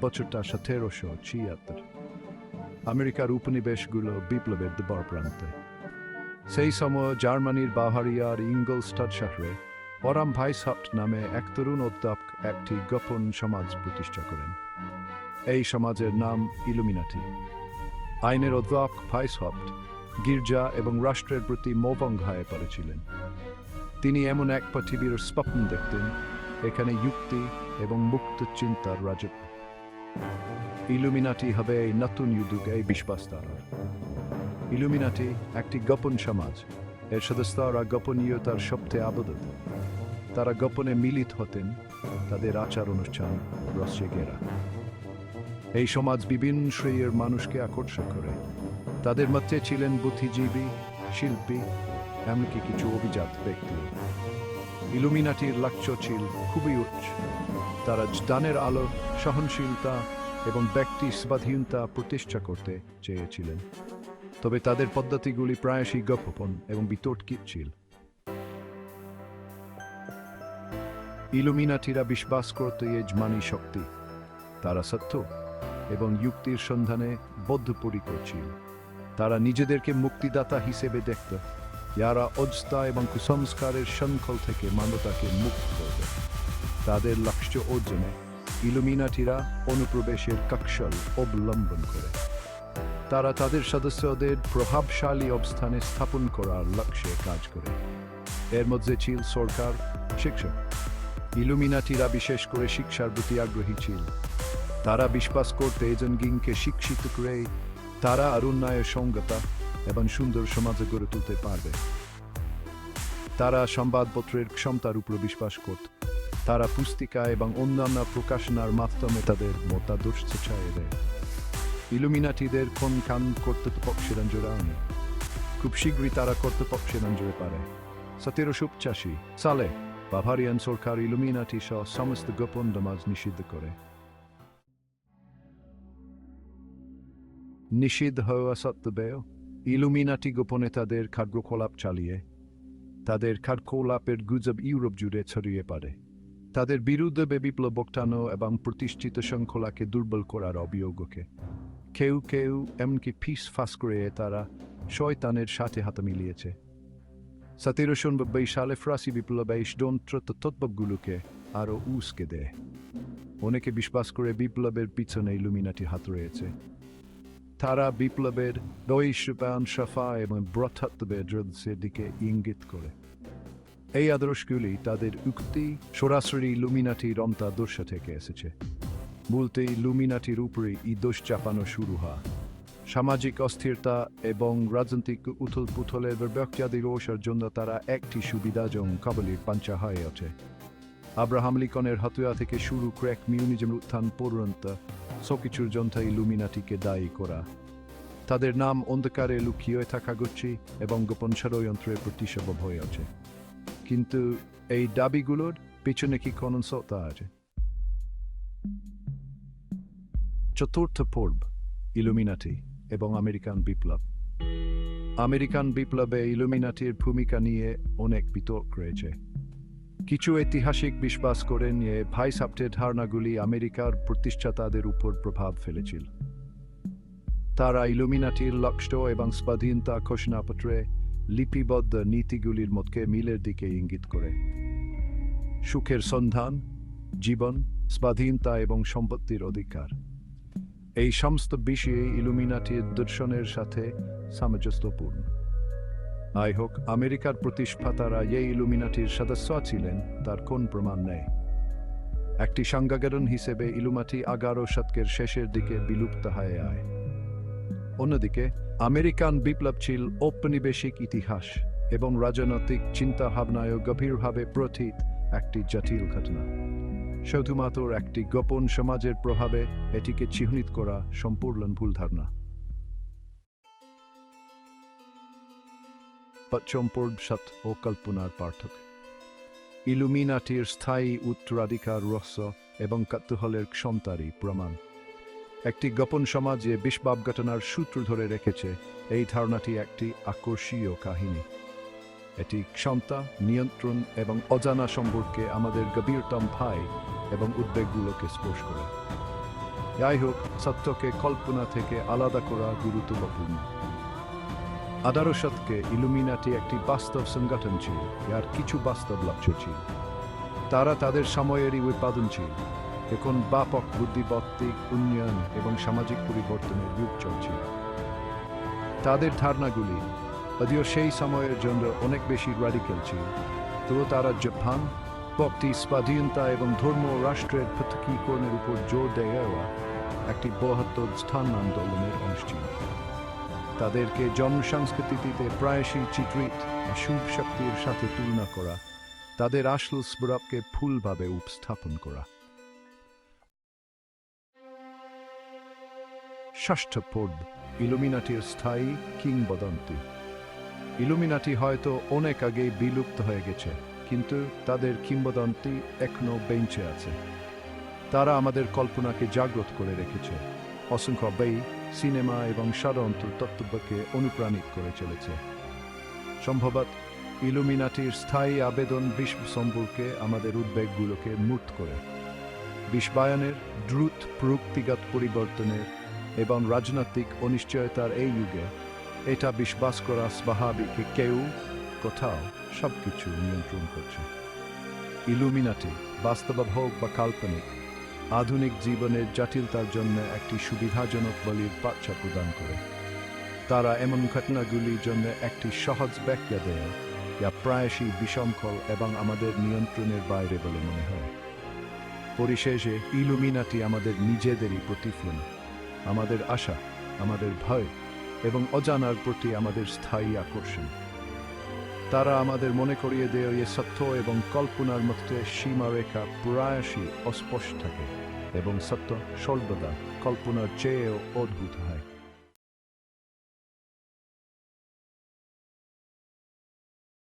বছরটা 1776। আমেরিকার উপনিবেশগুলো বিপ্লবের দুবার প্রান্তে। সেই সময় জার্মানির বাভারিয়ার ইঙ্গলস্টাড শহরে ওরাম ভাইসহাপ্ট নামে এক তরুণ অধ্যাপক একটি গোপন সমাজ প্রতিষ্ঠা করেন। এই সমাজের নাম ইলুমিনাটি। আইনের অধ্যাপক ভাইসহাপ্ট গির্জা এবং রাষ্ট্রের প্রতি মোহভঙ্গ হয়ে পড়েছিলেন। তিনি এমন এক পৃথিবীর স্বপ্ন দেখতেন এখানে যুক্তি এবং মুক্ত চিন্তার রাজত্ব। ইলুমিনাটি হবে এই নতুন যুগে বিশ্বাস তারা। ইলুমিনাটি একটি গোপন সমাজ। এর সদস্যরা গোপনীয়তার সবচেয়ে আবদ্ধ। তারা গোপনে মিলিত হতেন, তাদের আচার অনুষ্ঠান রহস্যে ঘেরা। এই সমাজ বিভিন্ন শ্রেণীর মানুষকে আকর্ষণ করে। তাদের মধ্যে ছিলেন বুদ্ধিজীবী, শিল্পী, এমনকি কিছু অভিজাত ব্যক্তি। ইলুমিনাটির লক্ষ্য ছিল খুবই উচ্চ। তারা জ্ঞানের আলো, সহনশীলতা এবং ব্যক্তি স্বাধীনতা প্রতিষ্ঠা করতে চেয়েছিলেন। তবে তাদের পদ্ধতিগুলি প্রায়শই গোপন এবং বিতর্কিত ছিল। ইলুমিনাটিরা বিশ্বাস করত যজমানী শক্তি। তারা সত্য এবং যুক্তির সন্ধানে বদ্ধপরিকর ছিল। তারা নিজেদেরকে মুক্তিদাতা হিসেবে দেখত, যারা অজ্ঞতা এবং কুসংস্কারের শৃঙ্খল থেকে মানবতাকে মুক্ত করবে। তাদের লক্ষ্য অর্জনে ইলুমিনাটিরা অনুপ্রবেশের কৌশল অবলম্বন করে। তারা তাদের সদস্যদের প্রভাবশালী অবস্থানে স্থাপন করার লক্ষ্যে কাজ করে। এর মধ্যে ছিল সরকার, শিক্ষা। ইলুমিনাটিরা বিশেষ করে শিক্ষার প্রতি আগ্রহী ছিল। তারা বিশ্বাস করতে জনগণকে শিক্ষিত করে তারা উন্নয়নের সংগতা এবং সুন্দর সমাজ গড়ে তুলতে পারবে। তারা সংবাদপত্রের ক্ষমতার উপর বিশ্বাস করত। তারা পুস্তিকা এবং অন্যান্য প্রকাশনার মাধ্যমে তাদের মতাদর্শ ছড়িয়ে দেয়। ইলুমিনাটিদের কোন কান কর্তৃপক্ষের আঞ্জরানি। খুব শীঘ্রই তারা কর্তৃপক্ষের আঞ্জরে পারে। 1785 সালে বাভারিয়ান সরকার ইলুমিনাটি সহ সমস্ত গোপন সমাজ নিষিদ্ধ করে। নিষিদ্ধ হওয়া সত্ত্বেও ইলুমিনাটি গোপনে তাদের কার্যকলাপ চালিয়ে তাদের কার্যকলাপের গুজব ইউরোপ জুড়ে ছড়িয়ে পড়ে। তাদের বিরুদ্ধে বিপ্লব ঘটানো এবং প্রতিষ্ঠিত শৃঙ্খলাকে দুর্বল করার অভিযোগকে কেউ কেউ এমনকি ফাঁস করে তারা শয়তানের সাথে হাত মিলিয়েছে। 1790 সালে ফরাসি বিপ্লবে এই ষড়যন্ত্র তত্ত্বগুলোকে আরও উস্কে দেয়। অনেকে বিশ্বাস করে বিপ্লবের পিছনে ইলুমিনাটি হাত রয়েছে। তারা বিপ্লবের রূপায়ণ সাফা এবং ব্রহ্মত্বের দৃশ্যের দিকে ইঙ্গিত করে। এই আদর্শগুলি তাদের উক্তি সরাসরি ইলুমিনাটির মতাদর্শ থেকে এসেছে। মূলত ইলুমিনাটির উপরে এই দোষ চাপানো শুরু হয়। সামাজিক অস্থিরতা এবং রাজনৈতিক উথল-পুথলের ব্যক্তিগত রোষের জন্য তারা একটি সুবিধাজনক কবলীর পাঞ্চা হয়ে ওঠে। আব্রাহাম লিঙ্কনের হত্যা থেকে শুরু করে কমিউনিজমের উত্থান পর্যন্ত সবকিছুর জন্য ইলুমিনাটিকে দায়ী করা। তাদের নাম অন্ধকারে লুকিয়ে থাকা গুচ্ছি এবং গোপন ষড়যন্ত্রের প্রতিসবব হয়ে ওঠে। কিন্তু এই দাবিগুলোর পিছনে কি কোনো সত্য আছে? চতুর্থ পর্ব, ইলুমিনাটি এবং আমেরিকান বিপ্লব। আমেরিকান বিপ্লবে ইলুমিনাটির ভূমিকা নিয়ে অনেক বিতর্ক রয়েছে। কিছু ঐতিহাসিক বিশ্বাস করেন যে ভাইসহাপ্টের ধারণাগুলি আমেরিকার প্রতিষ্ঠাতাদের উপর প্রভাব ফেলেছিল। তারা ইলুমিনাটির লক্ষ্য এবং স্বাধীনতা ঘোষণাপত্রে লিপিবদ্ধ নীতিগুলির মধ্যে মিলের দিকে ইঙ্গিত করে। সুখের সন্ধান, জীবন, স্বাধীনতা এবং সম্পত্তির অধিকার, এই সমস্ত বিষয়ে ইলুমিনাটির দর্শনের সাথে সামঞ্জস্যপূর্ণ। যাই হোক, আমেরিকার প্রতিষ্ঠাতারা এই ইলুমিনাটির সদস্য ছিলেন তার কোন প্রমাণ নেই। একটি সংজ্ঞাকরণ হিসেবে ইলুমিনাটি 11 শতকের শেষের দিকে বিলুপ্ত হয়ে যায়। অন্যদিকে আমেরিকান বিপ্লব ছিল ঔপনিবেশিক ইতিহাস এবং রাজনৈতিক চিন্তাভাবনায় গভীরভাবে প্রথিত একটি জটিল ঘটনা। শুধুমাত্র একটি গোপন সমাজের প্রভাবে এটিকে চিহ্নিত করা সম্পূর্ণ ভুল ধারণা। পঞ্চম পর্ব, সত্য ও কল্পনার পার্থক্য। ইলুমিনাটির স্থায়ী উত্তরাধিকার রহস্য এবং কৌতূহলের ক্ষমতারই প্রমাণ। একটি গোপন সমাজে বিপ্লব ঘটনার সূত্র ধরে রেখেছে, এই ধারণাটি একটি আকর্ষণীয় কাহিনী। এটি ক্ষমতা, নিয়ন্ত্রণ এবং অজানা সম্পর্কে আমাদের গভীরতম ভয় এবং উদ্বেগগুলোকে স্পর্শ করে। যাই হোক, সত্যকে কল্পনা থেকে আলাদা করা গুরুত্বপূর্ণ। 18 শতকে ইলুমিনাটি একটি বাস্তব সংগঠন ছিল, যার কিছু বাস্তব লক্ষ্য ছিল। তারা তাদের সময়েরই উৎপাদন ছিল। এখন ব্যাপক বুদ্ধিবৃত্তিক উন্নয়ন এবং সামাজিক পরিবর্তনের যুগ চলছিল। তাদের ধারণাগুলি যদিও সেই সময়ের জন্য অনেক বেশি রাডিক্যাল ছিল, তবু তারা জাপান, ভক্তি, স্বাধীনতা এবং ধর্ম ও রাষ্ট্রের পৃথকীকরণের উপর জোর দেওয়া একটি বৃহত্তর স্থান আন্দোলনের অংশ ছিল। তাদেরকে জনসংস্কৃতিতে প্রায়শই চিত্রিত শুভ শক্তির সাথে তুলনা করা, তাদের আসল স্বরূপকে ভুলভাবে উপস্থাপন করা। ষষ্ঠ পর্ব, ইলুমিনাটির স্থায়ী কিংবদন্তি। ইলুমিনাটি হয়তো অনেক আগেই বিলুপ্ত হয়ে গেছে, কিন্তু তাদের কিংবদন্তি এখনো বেঁচে আছে। তারা আমাদের কল্পনাকে জাগ্রত করে রেখেছে, অসংখ্য বই, সিনেমা এবং সাধারণত তত্ত্বকে অনুপ্রাণিত করে চলেছে। সম্ভবত ইলুমিনাটির স্থায়ী আবেদন বিশ্ব সম্পর্কে আমাদের উদ্বেগগুলোকে মুক্ত করে। বিশ্বায়নের, দ্রুত প্রযুক্তিগত পরিবর্তনের এবং রাজনৈতিক অনিশ্চয়তার এই যুগে এটা বিশ্বাস করা স্বাভাবিক কেউ কোথাও সবকিছু নিয়ন্ত্রণ করছে। ইলুমিনাটি, বাস্তব হোক বা কাল্পনিক, আধুনিক জীবনের জটিলতার জন্য একটি সুবিধাজনক বলির পাচ্ছা প্রদান করে। তারা এমন ঘটনাগুলির জন্য একটি সহজ ব্যাখ্যা দেয়, যা প্রায়শই বিশৃঙ্খল এবং আমাদের নিয়ন্ত্রণের বাইরে বলে মনে হয়। পরিশেষে ইলুমিনাটি আমাদের নিজেদেরই প্রতিফলন, আমাদের আশা, আমাদের ভয় এবং অজানার প্রতি আমাদের স্থায়ী আকর্ষণ। তারা আমাদের মনে করিয়ে দেয় যে সত্য এবং কল্পনার মধ্যে সীমারেখা প্রায়শই অস্পষ্ট থাকে এবং সত্য সর্বদা কল্পনার চেয়েও অদ্ভুত হয়।